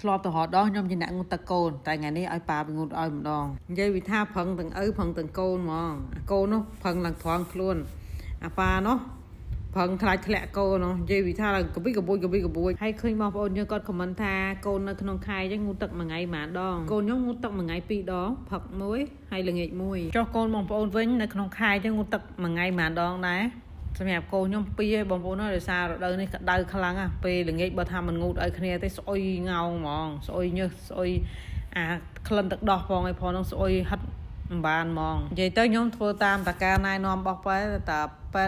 ធ្លាប់ទៅរត់ដល់ខ្ញុំជាអ្នកងូតទឹកកូនតែថ្ងៃនេះឲ្យប៉ាไปងូតឲ្យម្ដងនិយាយវិថាប្រឹងទាំងឪប្រឹងទាំងកូនហ្មងអាកូននោះប្រឹងឡើងត្រង់ខ្លួនអាប៉ានោះប្រឹងខ្លាចធ្លាក់កូននោះនិយាយវិថាឡើងកបិកបួយហើយឃើញបងប្អូនយើងគាត់ខមមិនថាកូននៅក្នុងខែចឹងងូតទឹកមួយថ្ងៃប៉ុន្មានដងកូនខ្ញុំងូតទឹកមួយថ្ងៃ2ដងផឹកមួយហើយល្ងាចមួយចុះកូនបងប្អូនវិញនៅក្នុងខែចឹងងូតទឹកមួយថ្ងៃប៉ុន្មានដងដែរសម្រាប់កូនខ្ញុំ2ហើយបងប្អូនដោយសាររដូវនេះក្តៅខ្លាំងណាពេលល្ងាចបើថាមិនងូតឲ្យគ្នាទេស្អុយងោងហ្មងស្អុយញើសស្អុយអាក្លិនទឹកដោះផងឯផងនោះស្អុយហិតមិនបានហ្មងនិយាយទៅខ្ញុំធ្វើតាមតាការណែនាំរបស់ប៉ែតាប៉ែ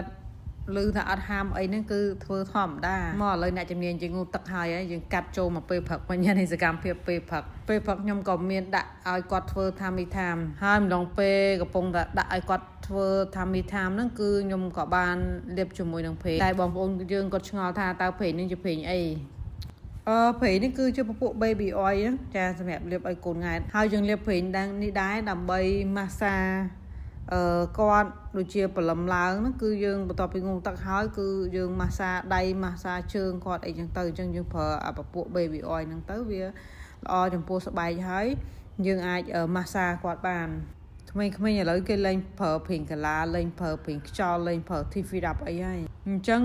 ឮថាអត់ហាមអីហ្នឹងគឺធ្វើធម្មតាមកឥឡូវអ្នកជំនាញជាងូតទឹកហើយយើងកាត់ចូលមកពេលព្រឹកបញ្ញត្តិសកម្មភាពពេលព្រឹកខ្ញុំក៏មានដាក់ឲ្យគាត់ធ្វើថាមីថាមហើយម្ដងពេលកំពុងតែដាក់ឲ្យគាត់ធ្វើថាមីថាមហ្នឹងគឺខ្ញុំក៏បានលាបជាមួយនឹងពេកតែបងប្អូនយើងគាត់ឆ្ងល់ថាតើពេកនេះជាពេកអីពេកនេះគឺជាពពួក baby oil ចាសម្រាប់លាបឲ្យកូនង៉ែតហើយយើងលាបពេកនេះដែរដើម្បីម៉ាស្សាគាត់ដូចជាព្រលឹមឡើងហ្នឹងគឺយើងបន្ទាប់ពីងូតទឹកហើយគឺយើងម៉ាស្សាដៃម៉ាស្សាជើងគាត់អីចឹងទៅអញ្ចឹងយើងប្រើអាពពួក baby oil ហ្នឹងទៅវាល្អចំពោះស្បែកហើយយើងអាចម៉ាស្សាគាត់បានក្មេងៗឥឡូវគេលែងប្រើប្រេងកាឡាលែងប្រើប្រេងខ្យល់លែងប្រើ T-Firap អីហើយអញ្ចឹង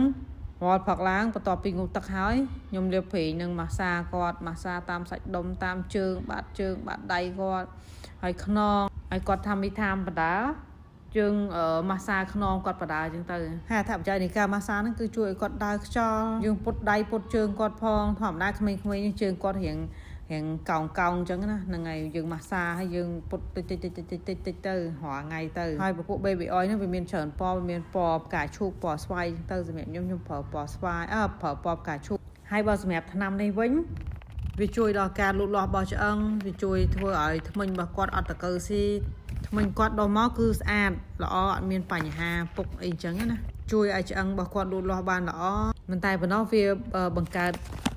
រាល់ផឹកឡើងបន្ទាប់ពីងូតទឹកហើយខ្ញុំលាបប្រេងនឹងម៉ាស្សាគាត់ម៉ាស្សាតាមសាច់ដុំតាមជើងបាតដៃគាត់ហើយខ្នងឲ្យគាត់ថាមីថាមបដាយើងម៉ាស្សាខ្នងគាត់បដាអញ្ចឹងទៅហើយថាបច្ច័យនៃការម៉ាស្សាហ្នឹងគឺជួយឲ្យគាត់ដើរខ្យល់យើងពុតដៃពុតជើងគាត់ផងធម្មតាក្មេងៗជើងគាត់រៀងកោងអញ្ចឹងណាហ្នឹងហើយយើងម៉ាស្សាហើយយើងពុតតិចទៅរាល់ថ្ងៃទៅហើយពពួក baby oil ហ្នឹងវាមានច្រើនពណ៌មានពណ៌ផ្កាឈូកពណ៌ស្វាយទៅសម្រាប់ខ្ញុំប្រើពណ៌ស្វាយប្រើពណ៌ផ្កាឈូកហើយបើសម្រាប់ថ្នាំនេះវិញវាជួយដល់ការលូតលាស់របស់ឆ្អឹងវាជួយធ្វើឲ្យធ្មេញរបស់គាត់អត់តកើស៊ីធ្មេញគាត់ដុសមកគឺស្អាតល្អអត់មានបញ្ហាពុកអីចឹងណាជួយឲ្យឆ្អឹងរបស់គាត់លូតលាស់បានល្អមិនតែប៉ុណ្ណោះវាបង្កើត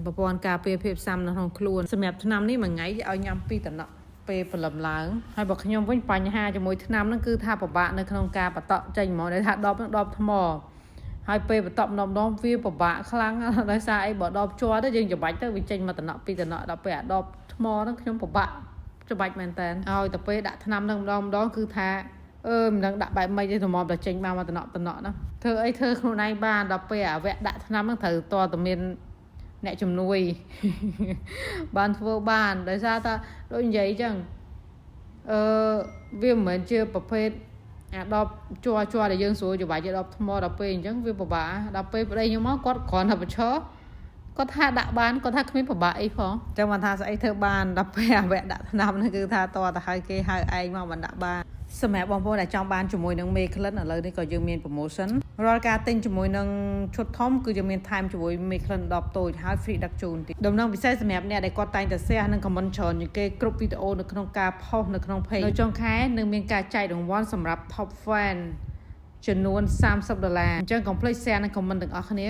ប្រព័ន្ធការពារភាពស៊ាំនៅក្នុងខ្លួនសម្រាប់ថ្នាំនេះមួយថ្ងៃឲ្យញ៉ាំ2តំណក់ពេលព្រលឹមឡើងហើយបើខ្ញុំវិញបញ្ហាជាមួយថ្នាំហ្នឹងគឺថាពិបាកនៅក្នុងការបតក់ចេញហ្មងដែលថាដបថ្មហើយពេលបន្ទាប់ម្ដងវាពិបាកខ្លាំងដោយសារអីបើដបជាប់ទៅយើងច្របាច់ទៅវាចេញមកតំណក់2តំណក់ដល់ពេលអាដបថ្មហ្នឹងខ្ញុំពិបាកច្របាច់មែនតើឲ្យទៅពេលដាក់ថ្នាំហ្នឹងម្ដងគឺថាមិនដឹងដាក់បែបម៉េចទេត្មងតែចេញមកតំណក់ហ្នឹងធ្វើអីធ្វើខ្លួនឯងបានដល់ពេលអាវគ្គដាក់ថ្នាំហ្នឹងត្រូវតតែមានអ្នកជំនួយបានធ្វើបានដោយសារថាដូចនិយាយអញ្ចឹងវាមិនមែនជាប្រភេទអាដបជ័រដែលយើងស្រួលច្របាច់ជាដបថ្មដល់ពេលអញ្ចឹងវាពិបាកដល់ពេលប្តីខ្ញុំមកគាត់គ្រាន់តែបញ្ឈរគាត់ថាដាក់បានគាត់ថាគ្មានពិបាកអីផងអញ្ចឹងបានថាស្អីធ្វើបានដល់ពេលអាវគ្គដាក់ថ្នាំហ្នឹងគឺថាតតែហៅគេហៅឯងមកមិនដាក់បានសម្រាប់បងប្អូនដែលចង់បានជាមួយនឹងមេក្លិនឥឡូវនេះក៏យើងមាន promotion រាល់ការទិញជាមួយនឹងឈុតធំគឺយើងមានថែមជាមួយមេក្លិន10តូចហើយ free ដឹកជូនទៀតដំណឹងពិសេសសម្រាប់អ្នកដែលគាត់តែងតែ share និង comment ច្រើនជាងគេគ្រប់វីដេអូនៅក្នុងការ post នៅក្នុង page នៅចុងខែនឹងមានការចែករង្វាន់សម្រាប់ top fan ចំនួន$30អញ្ចឹងកុំភ្លេច share និង comment ទាំងអស់គ្នា